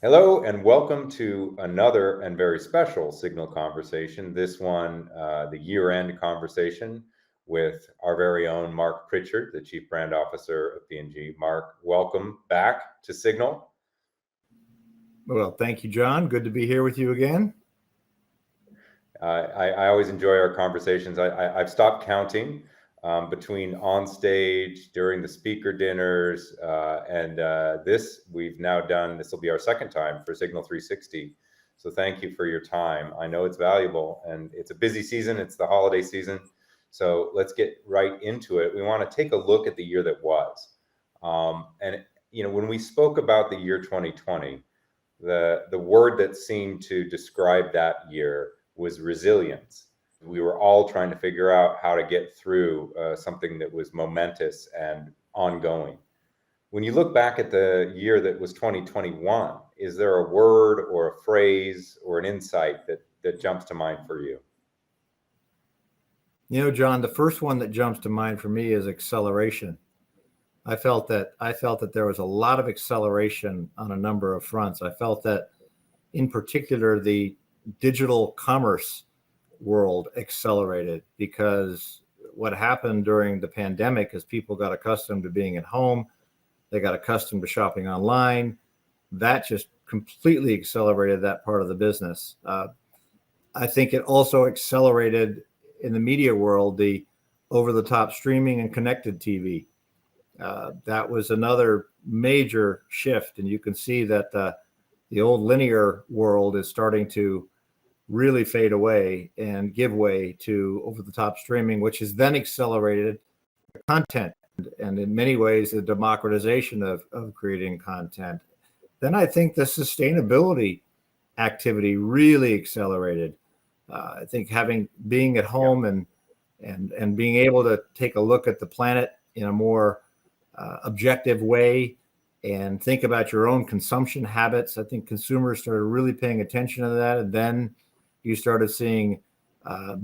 Hello and welcome to another and very special Signal conversation. This one, the year-end conversation with our very own Marc Pritchard, the Chief Brand Officer of P&G. Marc, welcome back to Signal. Well, thank you, John. Good to be here with you again. I always enjoy our conversations. I've stopped counting between on stage, during the speaker dinners, and this we've now done. This will be our second time for Signal 360. So thank you for your time. I know it's valuable, and it's a busy season. It's the holiday season. So let's get right into it. We want to take a look at the year that was. And when we spoke about the year 2020, the word that seemed to describe that year was resilience. We were all trying to figure out how to get through something that was momentous and ongoing. When you look back at the year that was 2021, is there a word or a phrase or an insight that jumps to mind for you? You know, John, the first one that jumps to mind for me is acceleration. I felt that there was a lot of acceleration on a number of fronts. I felt that, in particular, the digital commerce world accelerated because what happened during the pandemic is people got accustomed to being at home. They got accustomed to shopping online. That just completely accelerated that part of the business. I think it also accelerated in the media world the over-the-top streaming and connected TV. That was another major shift, and you can see that the old linear world is starting to really fade away and give way to over-the-top streaming, which has then accelerated content and in many ways the democratization of creating content. Then I think the sustainability activity really accelerated. I think being at home and being able to take a look at the planet in a more objective way and think about your own consumption habits. I think consumers started really paying attention to that. And then you started seeing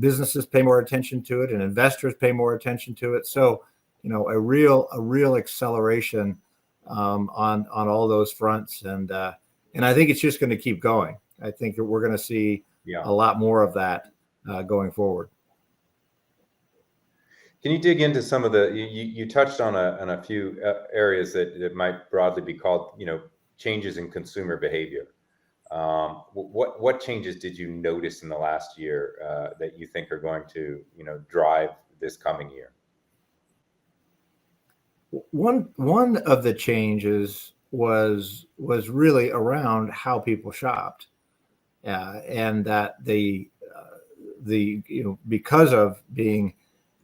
businesses pay more attention to it and investors pay more attention to it. So, a real acceleration on all those fronts. And I think it's just going to keep going. I think that we're going to see a lot more of that going forward. Can you dig into some of you touched on a few areas that might broadly be called, changes in consumer behavior. What changes did you notice in the last year that you think are going to, drive this coming year? One of the changes was really around how people shopped, and that because of being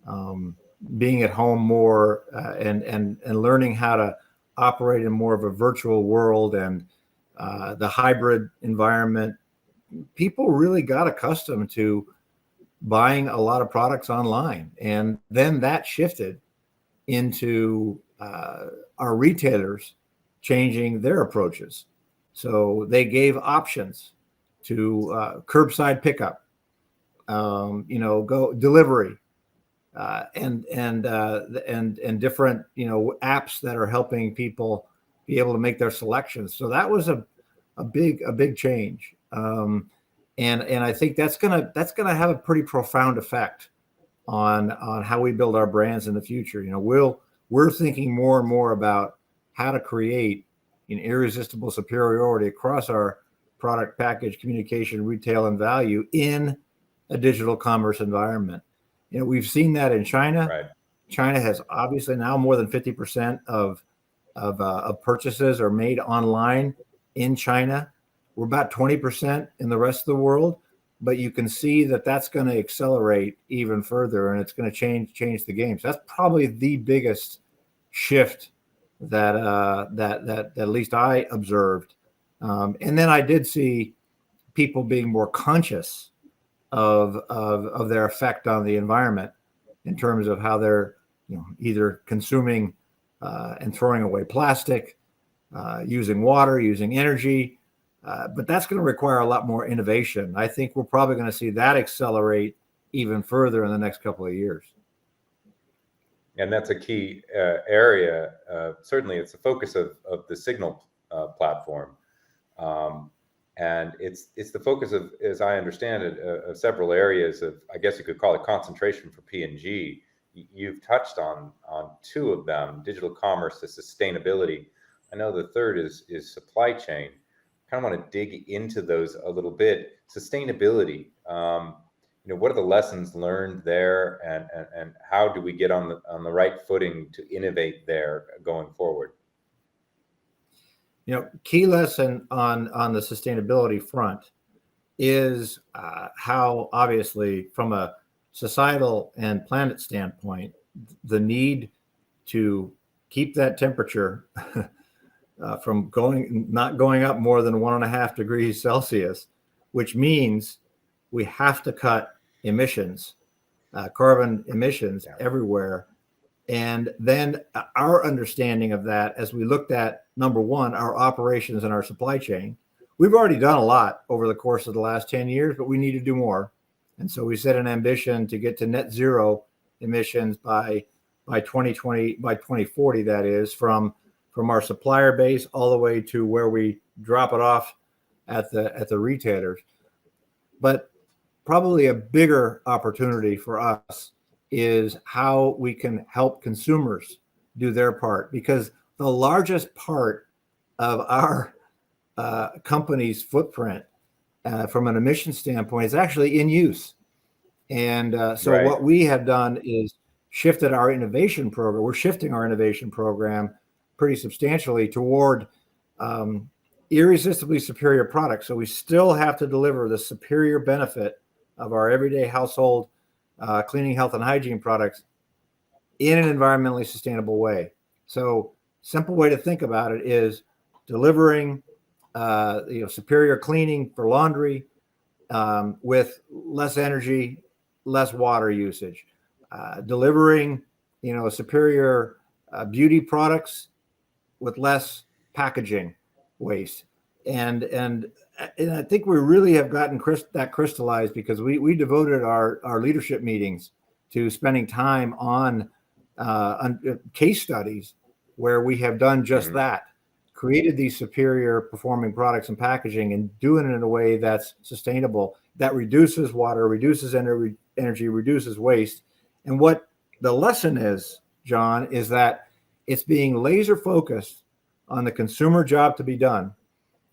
at home more and learning how to operate in more of a virtual world and the hybrid environment, people really got accustomed to buying a lot of products online. And then that shifted into our retailers changing their approaches. So they gave options to curbside pickup, go delivery, and different apps that are helping people be able to make their selections. So that was a big change, and I think that's gonna have a pretty profound effect on how we build our brands in the future. We're thinking more and more about how to create an irresistible superiority across our product, package, communication, retail, and value in a digital commerce environment. We've seen that in China. Right. China has obviously now more than 50% of purchases are made online in China. We're about 20% in the rest of the world, but you can see that that's going to accelerate even further, and it's going to change the game. So that's probably the biggest shift that at least I observed. And then I did see people being more conscious of their effect on the environment in terms of how they're either consuming and throwing away plastic, using water, using energy. But that's going to require a lot more innovation. I think we're probably going to see that accelerate even further in the next couple of years. And that's a key area. Certainly, it's the focus of the Signal platform. And it's the focus of, as I understand it, of several areas of, I guess you could call it concentration for P&G. You've touched on two of them: digital commerce to sustainability. I know the third is supply chain. Kind of want to dig into those a little bit. Sustainability. What are the lessons learned there, and how do we get on the right footing to innovate there going forward? Key lesson on the sustainability front is how, obviously, from a societal and planet standpoint, the need to keep that temperature from not going up more than 1.5 degrees Celsius, which means we have to cut emissions, carbon emissions everywhere. And then our understanding of that, as we looked at, number one, our operations and our supply chain, we've already done a lot over the course of the last 10 years, but we need to do more. And so we set an ambition to get to net zero emissions by 2020, by 2040, that is, from our supplier base all the way to where we drop it off at the retailers. But probably a bigger opportunity for us is how we can help consumers do their part, because the largest part of our company's footprint from an emission standpoint is actually in use. And so Right. what we have done is shifted our innovation program. We're shifting our innovation program pretty substantially toward irresistibly superior products. So we still have to deliver the superior benefit of our everyday household cleaning, health, and hygiene products in an environmentally sustainable way. So simple way to think about it is delivering superior cleaning for laundry with less energy, less water usage, delivering superior beauty products with less packaging waste. And I think we really have gotten that crystallized, because we devoted our leadership meetings to spending time on case studies where we have done just that, created these superior performing products and packaging, and doing it in a way that's sustainable, that reduces water, reduces energy, reduces waste. And what the lesson is, John, is that it's being laser focused on the consumer job to be done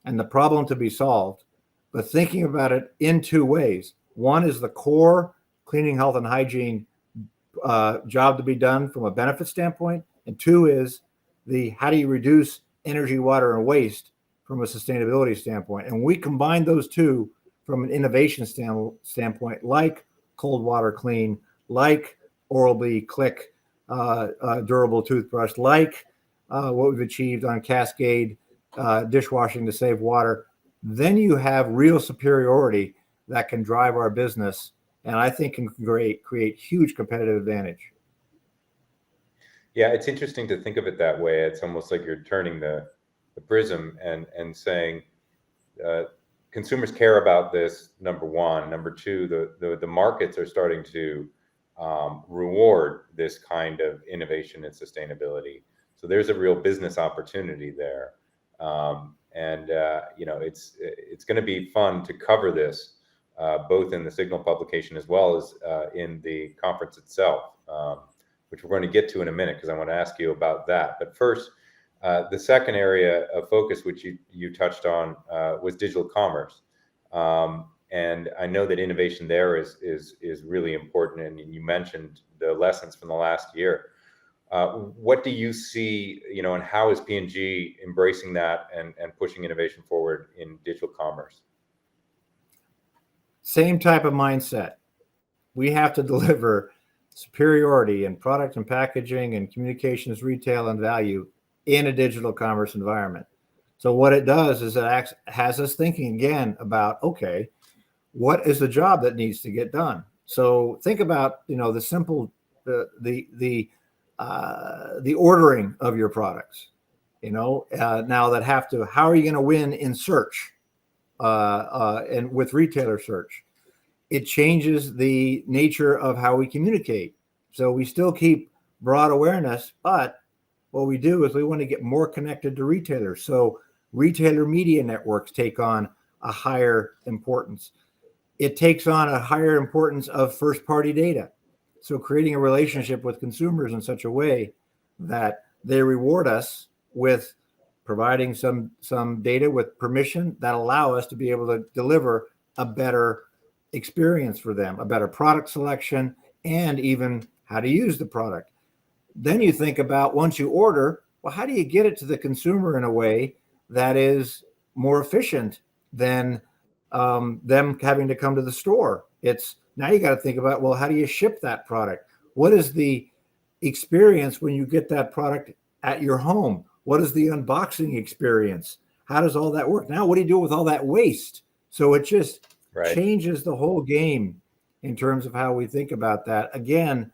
and the problem to be solved, but thinking about it in two ways. One is the core cleaning, health, and hygiene job to be done from a benefit standpoint, and two is the how do you reduce energy, water, and waste from a sustainability standpoint. And we combine those two from an innovation standpoint, like cold water clean, like Oral-B Click durable toothbrush, like what we've achieved on Cascade dishwashing to save water. Then you have real superiority that can drive our business, and I think can create huge competitive advantage. Yeah, it's interesting to think of it that way. It's almost like you're turning the prism and saying consumers care about this, number one. Number two, the markets are starting to reward this kind of innovation and sustainability. So there's a real business opportunity there. It's going to be fun to cover this both in the Signal publication as well as in the conference itself, which we're going to get to in a minute, because I want to ask you about that. But first, the second area of focus, which you touched on, was digital commerce. And I know that innovation there is really important. And you mentioned the lessons from the last year. What do you see, and how is P&G embracing that and pushing innovation forward in digital commerce? Same type of mindset. We have to deliver superiority in product and packaging and communications, retail, and value in a digital commerce environment. So what it does is it has us thinking again about, okay, what is the job that needs to get done? So think about, the simple, the ordering of your products, now that how are you going to win in search and with retailer search? It changes the nature of how we communicate. So we still keep broad awareness, but what we do is we want to get more connected to retailers. So Retailer media networks take on a higher importance. It takes on a higher importance of first party data. So creating a relationship with consumers in such a way that they reward us with providing some data with permission that allow us to be able to deliver a better experience for them, a better product selection, and even how to use the product. Then you think about, once you order, well, how do you get it to the consumer in a way that is more efficient than them having to come to the store? It's now you got to think about, well, how do you ship that product? What is the experience when you get that product at your home? What is the unboxing experience? How does all that work? Now, what do you do with all that waste? So it just changes the whole game in terms of how we think about that. Again,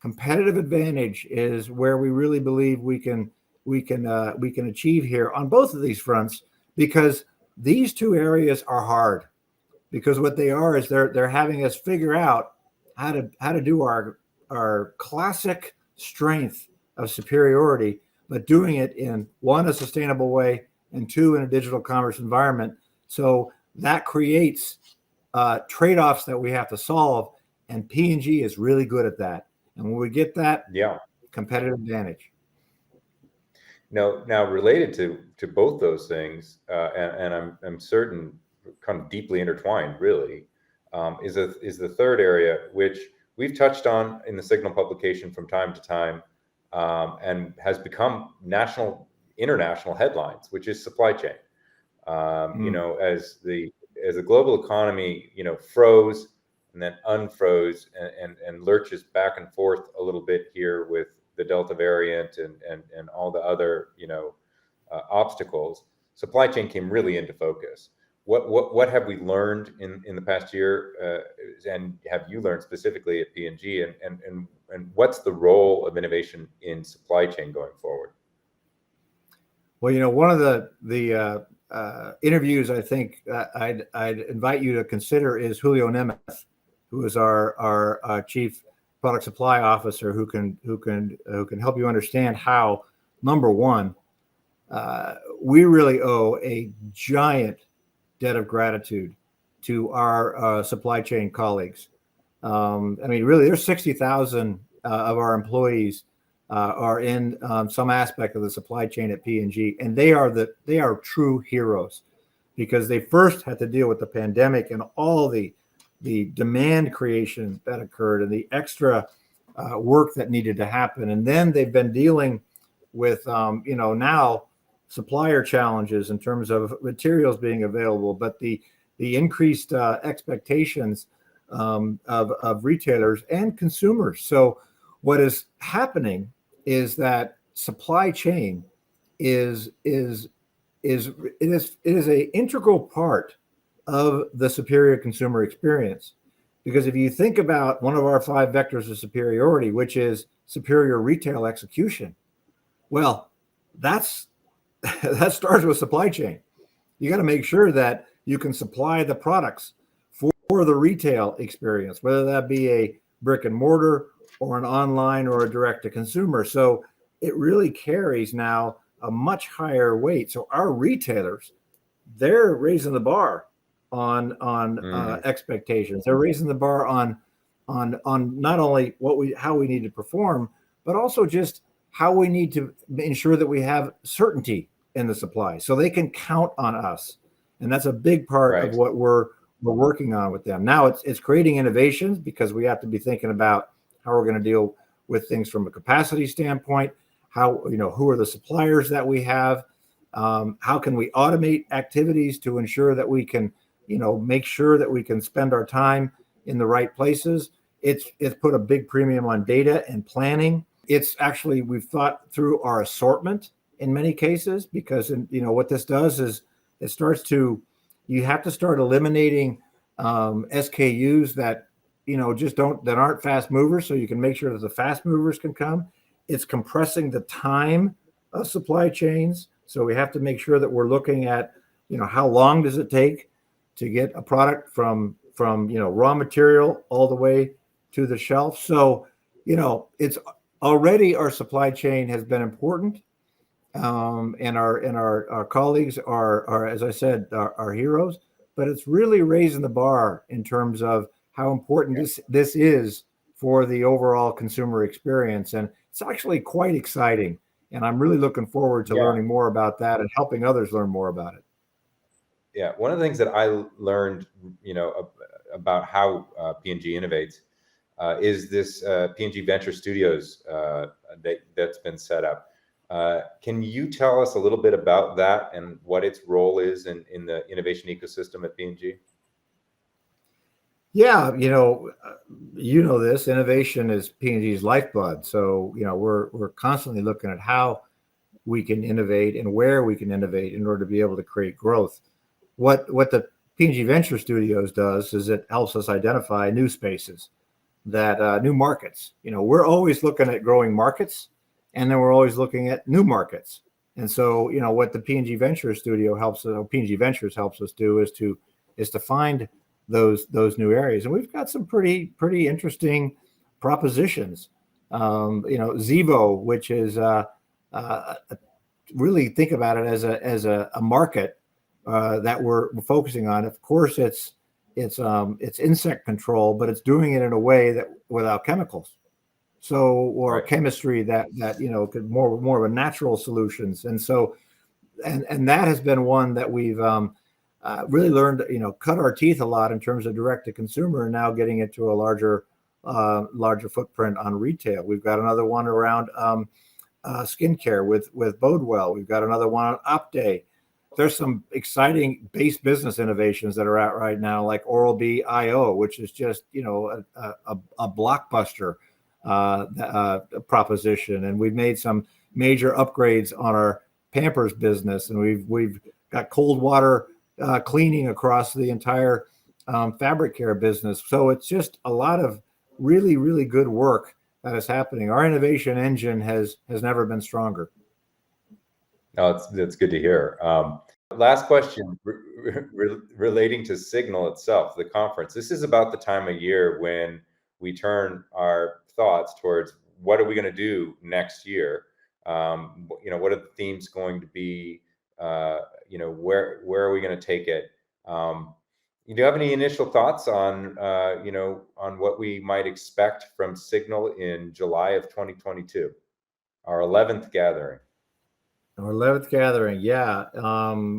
competitive advantage is where we really believe we can achieve here on both of these fronts, because these two areas are hard. Because what they are is they're having us figure out how to do our classic strength of superiority, but doing it in, one, a sustainable way, and two, in a digital commerce environment. So that creates trade-offs that we have to solve, and P&G is really good at that. And when we get that, competitive advantage. Now related to both those things, and I'm certain kind of deeply intertwined, really, is the third area, which we've touched on in the Signal publication from time to time, and has become international headlines, which is supply chain. You know, as the global economy, you know, froze and then unfroze and lurches back and forth a little bit here with the Delta variant and all the other, you know, obstacles, supply chain came really into focus. What have we learned in the past year, and have you learned specifically at P&G, and what's the role of innovation in supply chain going forward? Well, you know, one of the interviews I think I'd invite you to consider is Julio Nemeth, who is our chief product supply officer, who can help you understand how, number one, we really owe a giant debt of gratitude to our supply chain colleagues. I mean, really, there's 60,000 of our employees are in some aspect of the supply chain at P&G, and they are true heroes, because they first had to deal with the pandemic and all the demand creation that occurred and the extra work that needed to happen, and then they've been dealing with you know, now supplier challenges in terms of materials being available, but the increased expectations of retailers and consumers. So what is happening is that supply chain is a integral part of the superior consumer experience. Because if you think about one of our 5 vectors of superiority, which is superior retail execution, well, that starts with supply chain. You got to make sure that you can supply the products for the retail experience, whether that be a brick and mortar or an online or a direct to consumer. So it really carries now a much higher weight. So our retailers, they're raising the bar on expectations. They're raising the bar on not only how we need to perform, but also just how we need to ensure that we have certainty in the supply, so they can count on us. And that's a big part of what we're working on with them. Now it's creating innovations, because we have to be thinking about how we're going to deal with things from a capacity standpoint. How, you know, who are the suppliers that we have? How can we automate activities to ensure that we can, you know, make sure that we can spend our time in the right places? It's put a big premium on data and planning. It's actually, we've thought through our assortment in many cases, because, you know, what this does is you have to start eliminating SKUs that, you know, that aren't fast movers, so you can make sure that the fast movers can come. It's compressing the time of supply chains. So we have to make sure that we're looking at, you know, how long does it take to get a product from you know, raw material all the way to the shelf. So, you know, it's already, our supply chain has been important. and our colleagues are, as I said, our heroes. But it's really raising the bar in terms of how important this is for the overall consumer experience, and it's actually quite exciting. And I'm really looking forward to Yeah. learning more about that and helping others learn more about it. Yeah, one of the things that I learned, about how P&G innovates is this P&G Venture Studios that's been set up. Can you tell us a little bit about that and what its role is in the innovation ecosystem at P&G? Yeah, this innovation is P&G's lifeblood. So, we're constantly looking at how we can innovate and where we can innovate in order to be able to create growth. What the P&G Venture Studios does is it helps us identify new spaces, that new markets. We're always looking at growing markets, and then we're always looking at new markets. And so, what the P&G Venture Studio P&G Ventures helps us do is to find those new areas, and we've got some pretty interesting propositions. Zevo, which is really think about it as a market that we're focusing on. Of course, it's insect control, but it's doing it in a way that without chemicals. Or Right. chemistry that could more of a natural solutions. And so, and that has been one that we've really learned, cut our teeth a lot in terms of direct to consumer, and now getting it to a larger footprint on retail. We've got another one around skincare with Bodewell. We've got another one on Opday. There's some exciting base business innovations that are out right now, like Oral-B IO, which is just a blockbuster proposition. And we've made some major upgrades on our Pampers business, and we've got cold water cleaning across the entire fabric care business. So it's just a lot of really, really good work that is happening. Our innovation engine has never been stronger. No, that's good to hear. Last question relating to Signal itself, the conference. This is about the time of year when we turn our thoughts towards what are we going to do next year? What are the themes going to be? Where are we going to take it? Do you have any initial thoughts on what we might expect from Signal in July of 2022, our 11th gathering? Our 11th gathering, yeah,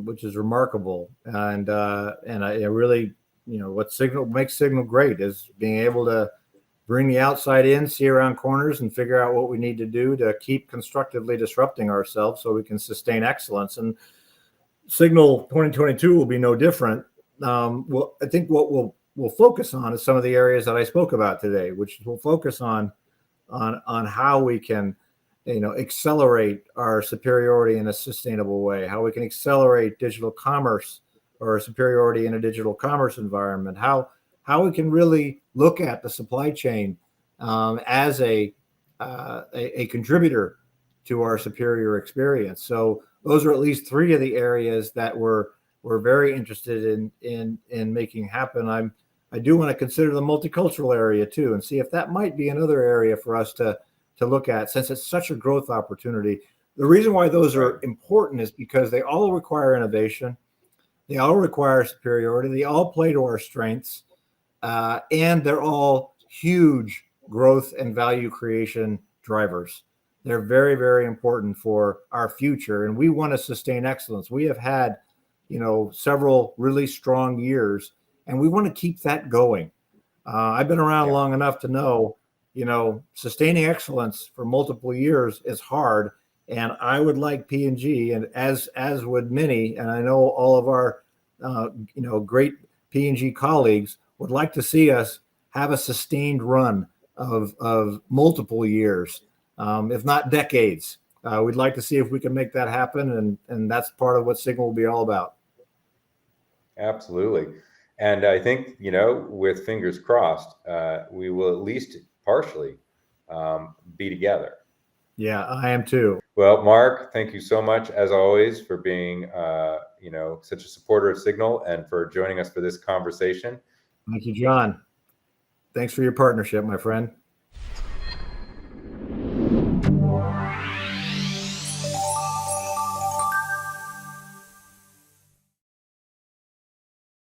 which is remarkable, and I really, what makes Signal great is being able to bring the outside in, see around corners, and figure out what we need to do to keep constructively disrupting ourselves so we can sustain excellence. And Signal 2022 will be no different. Well, I think what we'll focus on is some of the areas that I spoke about today, which will focus on how we can, accelerate our superiority in a sustainable way, how we can accelerate digital commerce or superiority in a digital commerce environment, how we can really look at the supply chain as a contributor to our superior experience. So those are at least three of the areas that we're very interested in making happen. I do want to consider the multicultural area too, and see if that might be another area for us to look at, since it's such a growth opportunity. The reason why those are important is because they all require innovation, they all require superiority, they all play to our strengths, and they're all huge growth and value creation drivers. They're very, very important for our future, and we want to sustain excellence. We have had, several really strong years, and we want to keep that going. I've been around long enough to know, sustaining excellence for multiple years is hard. And I would like P&G, and as would many, and I know all of our, great P&G colleagues would like to see us have a sustained run of multiple years, if not decades. We'd like to see if we can make that happen, and that's part of what Signal will be all about. Absolutely. And I think, with fingers crossed, we will at least partially be together. Yeah, I am too. Well, Marc, thank you so much, as always, for being, such a supporter of Signal and for joining us for this conversation. Thank you, John. Thanks for your partnership, my friend.